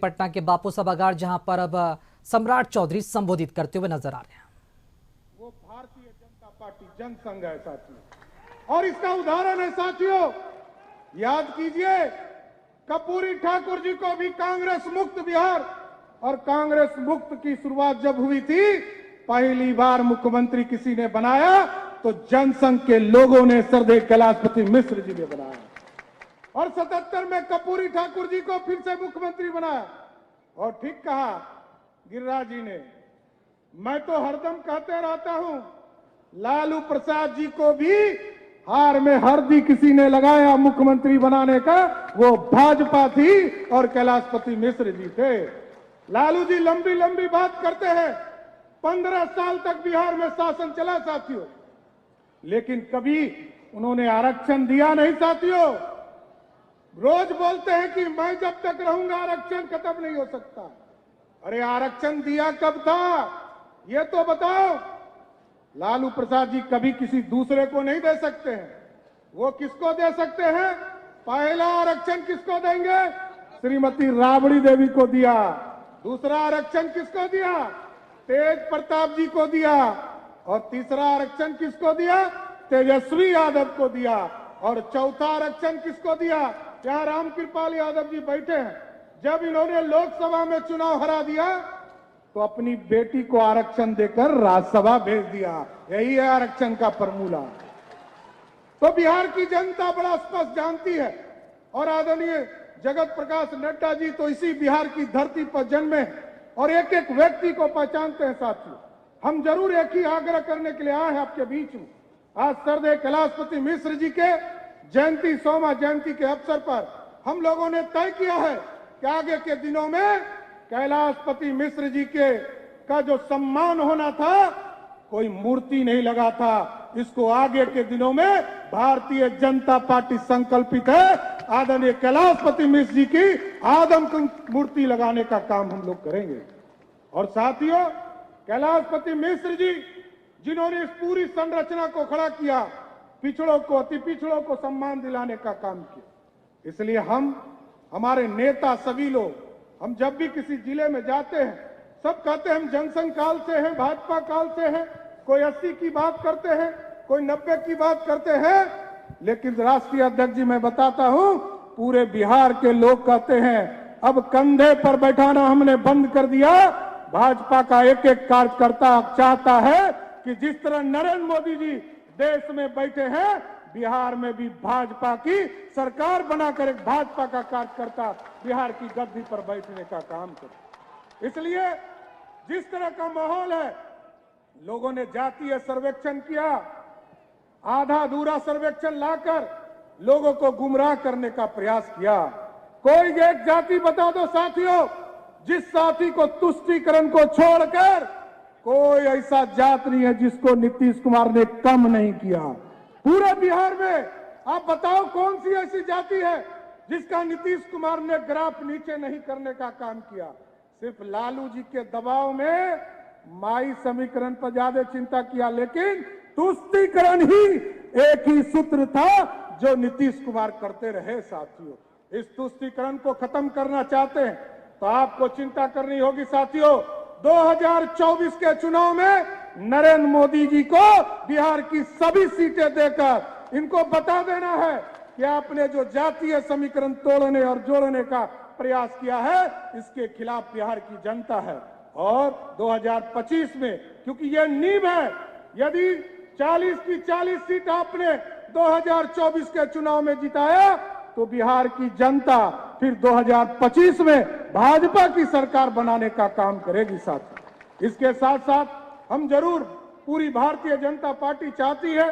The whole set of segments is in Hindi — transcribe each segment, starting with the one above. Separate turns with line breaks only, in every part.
पटना के बापू सभागार, जहां पर अब सम्राट चौधरी संबोधित करते हुए नजर आ रहे हैं।
वो भारतीय जनता पार्टी जनसंघ है साथियों, और इसका उदाहरण है साथियों। याद कीजिए, कर्पूरी ठाकुर जी को भी कांग्रेस मुक्त बिहार और कांग्रेस मुक्त की शुरुआत जब हुई थी, पहली बार मुख्यमंत्री किसी ने बनाया तो जनसंघ के लोगों ने, श्रद्धेय कैलाशपति मिश्र जी ने बनाया। और 77 में कर्पूरी ठाकुर जी को फिर से मुख्यमंत्री बनाया। और ठीक कहा गिरिराज जी ने, मैं तो हरदम कहते रहता हूं, लालू प्रसाद जी को भी हार में हरदी किसी ने लगाया मुख्यमंत्री बनाने का, वो भाजपा थी और कैलाशपति मिश्र जी थे। लालू जी लंबी लंबी बात करते हैं, 15 साल तक बिहार में शासन चला साथियों, लेकिन कभी उन्होंने आरक्षण दिया नहीं साथियों। रोज बोलते हैं कि मैं जब तक रहूंगा आरक्षण खत्म नहीं हो सकता। अरे आरक्षण दिया कब था, ये तो बताओ। लालू प्रसाद जी कभी किसी दूसरे को नहीं दे सकते हैं। वो किसको दे सकते हैं? पहला आरक्षण किसको देंगे? श्रीमती राबड़ी देवी को दिया। दूसरा आरक्षण किसको दिया? तेज प्रताप जी को दिया। और तीसरा आरक्षण किसको दिया? तेजस्वी यादव को दिया। और चौथा आरक्षण किसको दिया? यहाँ रामकृपाल यादव जी बैठे हैं। जब इन्होंने लोकसभा में चुनाव हरा दिया तो अपनी बेटी को आरक्षण देकर राज्यसभा भेज दिया। यही है आरक्षण का फॉर्मूला। तो बिहार की जनता बड़ा स्पष्ट जानती है। और आदरणीय जगत प्रकाश नड्डा जी तो इसी बिहार की धरती पर जन्मे और एक एक व्यक्ति को पहचानते हैं साथियों। हम जरूर एक ही आग्रह करने के लिए आए हैं आपके बीच में। आज श्रद्धेय कैलाशपति मिश्र जी के जयंती, 100वां जयंती के अवसर पर हम लोगों ने तय किया है कि आगे के दिनों में कैलाशपति मिश्र जी के का जो सम्मान होना था, कोई मूर्ति नहीं लगा था। इसको आगे के दिनों में भारतीय जनता पार्टी संकल्पित है, आदरणीय कैलाशपति मिश्र जी की आदम मूर्ति लगाने का काम हम लोग करेंगे। और साथियों, कैलाशपति मिश्र जी जिन्होंने इस पूरी संरचना को खड़ा किया, पिछड़ों को, अति पिछड़ों को सम्मान दिलाने का काम किया। इसलिए हमारे नेता सभी लोग, हम जब भी किसी जिले में जाते हैं, सब कहते हैं हम जनसंघ काल से हैं, भाजपा काल से हैं। कोई 80 की बात करते हैं, कोई 90 की बात करते हैं, लेकिन राष्ट्रीय अध्यक्ष जी मैं बताता हूं, पूरे बिहार के लोग कहते हैं अब कंधे पर बैठाना हमने बंद कर दिया। भाजपा का एक एक कार्यकर्ता चाहता है कि जिस तरह नरेंद्र मोदी जी देश में बैठे हैं, बिहार में भी भाजपा की सरकार बनाकर एक भाजपा का कार्यकर्ता बिहार की गद्दी पर बैठने का काम करे। इसलिए जिस तरह का माहौल है, लोगों ने जातीय सर्वेक्षण किया, आधा अधूरा सर्वेक्षण लाकर लोगों को गुमराह करने का प्रयास किया। कोई एक जाति बता दो साथियों, जिस साथी को तुष्टीकरण को छोड़कर कोई ऐसा जात नहीं है जिसको नीतीश कुमार ने कम नहीं किया। पूरे बिहार में आप बताओ कौन सी ऐसी जाति है जिसका नीतीश कुमार ने ग्राफ नीचे नहीं करने का काम किया। सिर्फ लालू जी के दबाव में माई समीकरण पर ज्यादा चिंता किया, लेकिन तुष्टीकरण ही एक ही सूत्र था जो नीतीश कुमार करते रहे साथियों। इस तुष्टीकरण को खत्म करना चाहते हैं तो आपको चिंता करनी होगी साथियों। 2024 के चुनाव में नरेंद्र मोदी जी को बिहार की सभी सीटें देकर इनको बता देना है कि आपने जो जातीय समीकरण तोड़ने और जोड़ने का प्रयास किया है, इसके खिलाफ बिहार की जनता है। और 2025 में, क्योंकि ये नींव है, यदि 40 की 40 सीट आपने 2024 के चुनाव में जिताया तो बिहार की जनता फिर 2025 में भाजपा की सरकार बनाने का काम करेगी साथियों। इसके साथ साथ हम जरूर, पूरी भारतीय जनता पार्टी चाहती है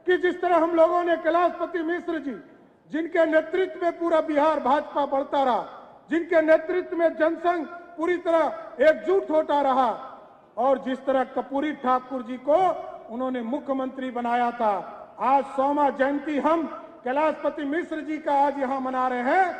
कि जिस तरह हम लोगों ने कैलाशपति मिश्र जी, जिनके नेतृत्व में पूरा बिहार भाजपा बढ़ता रहा, जिनके नेतृत्व में जनसंघ पूरी तरह एकजुट होता रहा, और जिस तरह कर्पूरी ठाकुर जी को उन्होंने मुख्यमंत्री बनाया था, आज 100वां जयंती हम कैलाशपति मिश्र जी का आज यहां मना रहे हैं।